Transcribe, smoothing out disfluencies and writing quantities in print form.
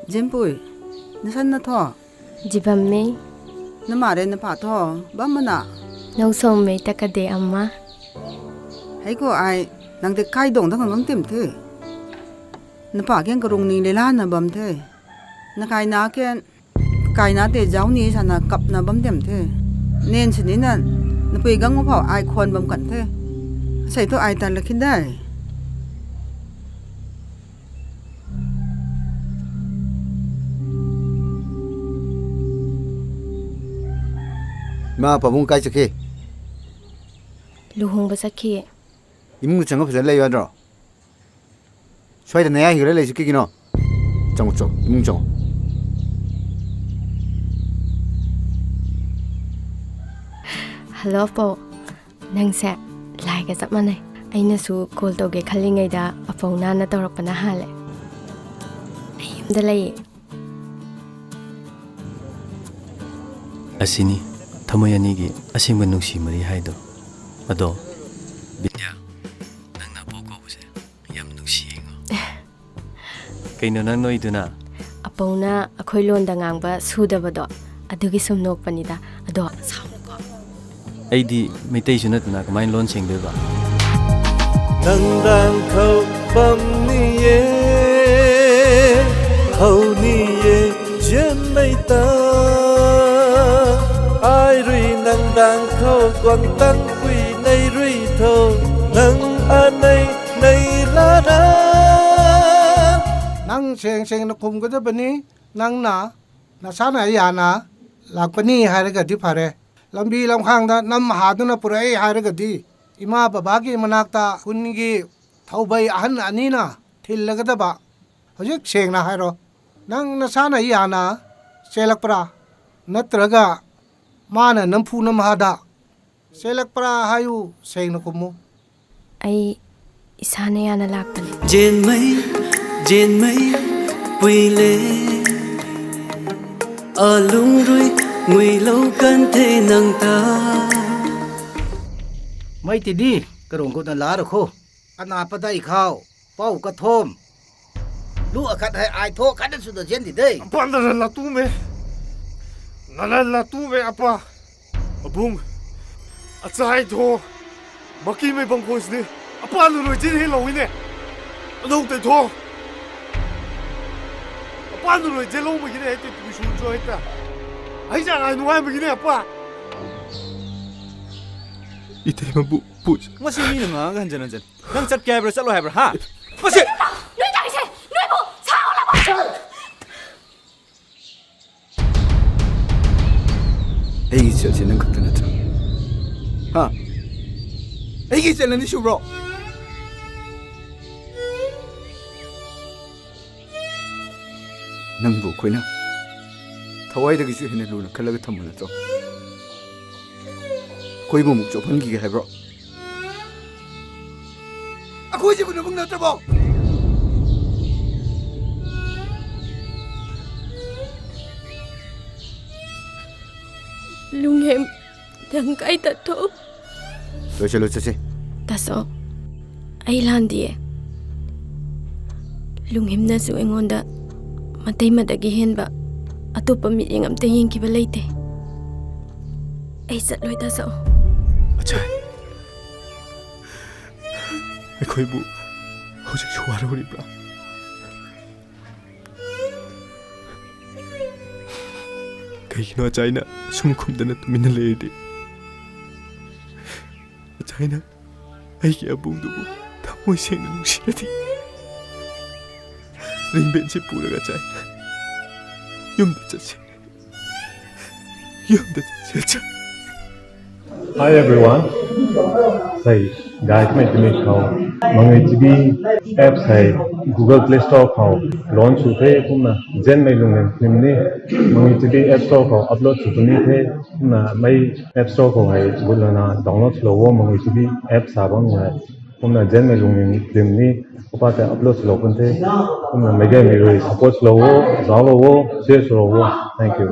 Jenmei, nasan na to? Jibammi. Namare na pa to, ba mana? Nausong may takade amma. Hay ko ay nang de kai dong da ngam tem the. Na pa kyan karong ni lela na bam the. Na kai na kyan kai na te jaw ni sana kap na bam tem the. Nen sini na na pui gang mo phao ai khon bam kan the. Sai to ai tan la khin dai. Ma pabung kai chake. Luhong ba sakhi. Imung chang phasa lai wa dro. Choi da naya hire lai chake kino. Chang chong, imung chong. Hello po. Nang sa lai ka chap manai. Aina su call toge khalingai da apong na na torak pana hale. Ayum da lai. Asini thamoy anigi asingba nungsi mari haido. Ado Binya nang na poko buse yam nungsi ngo. Kaino nang noiduna Apong na akhoi lon da ngangba sudabado. Adugi sum nok panida. Ado saum ko. Aidi meitai sunatuna kamain lon sengdeba. Nang dang khâu bam niye khâu niye Jenmei ta ai rui nang dang khâu quang tăng quỷ nay rui thâu nang anay nay la ra nang seng na kum ka bani nang na sana ya na lakpani haraga di phare lambi lamkhang da nam haduna purai haraga di ima baba gi manakta kungi thaubai ahan anina thillaga da ba hojik seng na hairo nang sana ya na selakpra natraga mana nampu namhada selakpra hayu seng na kumu Ai isana yana lakpani. Jenmei puile alung rui ngui lâu kan the nang ta mai ti di karong ko na la ro kho ana pa dai khao pau ka thom lu akhat hai ai tho khat su da jen di dei Apa la tu me? Nala la tu me apa? Abung. Atsai tho. Maki me bang khos ni. Apa lu roi jin he lo ne? Ano te tho. Apa lu roi je lo me ne te tu shun jo eta. Ai ja ai nuai me ne apa? Ite mabu puj. Ngasi mi nga gan jan jan. Nang chat kya bro chalo hai bro ha. Masi. Noi ta se, noi bu, sao la ba. Ei chel chen nang khakta na cha. Ha. Ei gi chel ni shu bro. Nang bu khoina. Thawai da gi chu hene lu na khalaga tham na cho. Khoi bu muk cho phan gi hai bro. A khoi ji bu na bung na ta bo. Lunghem dang kai ta tho. Lo che. Taso. Ai landie. Lunghem na su engonda matay madagi henba. Atopa mi ingam te yengki ba leite. Ai sat loi taso. Achai. Ekoi bu hojik chuara uri bra. Kaino achai na sumkum dana tumina leide. Achai na ai ki abung du thamoi seng na nushirati. Ring ben se pura achai. Yum da chache. Hi everyone. Say, document image how Manguitv apps hai Google Play Store how launch हुए पुना Jenmei lungreang nimni Manguitv App Store how upload चुकनी थे पुना मई App Store को है बोलना download लो वो Manguitv app साबंग है पुना Jenmei lungreang nimni उपाते upload लो पुनते पुना mega मेरे support लो वो जाओ लो वो share लो वो thank you.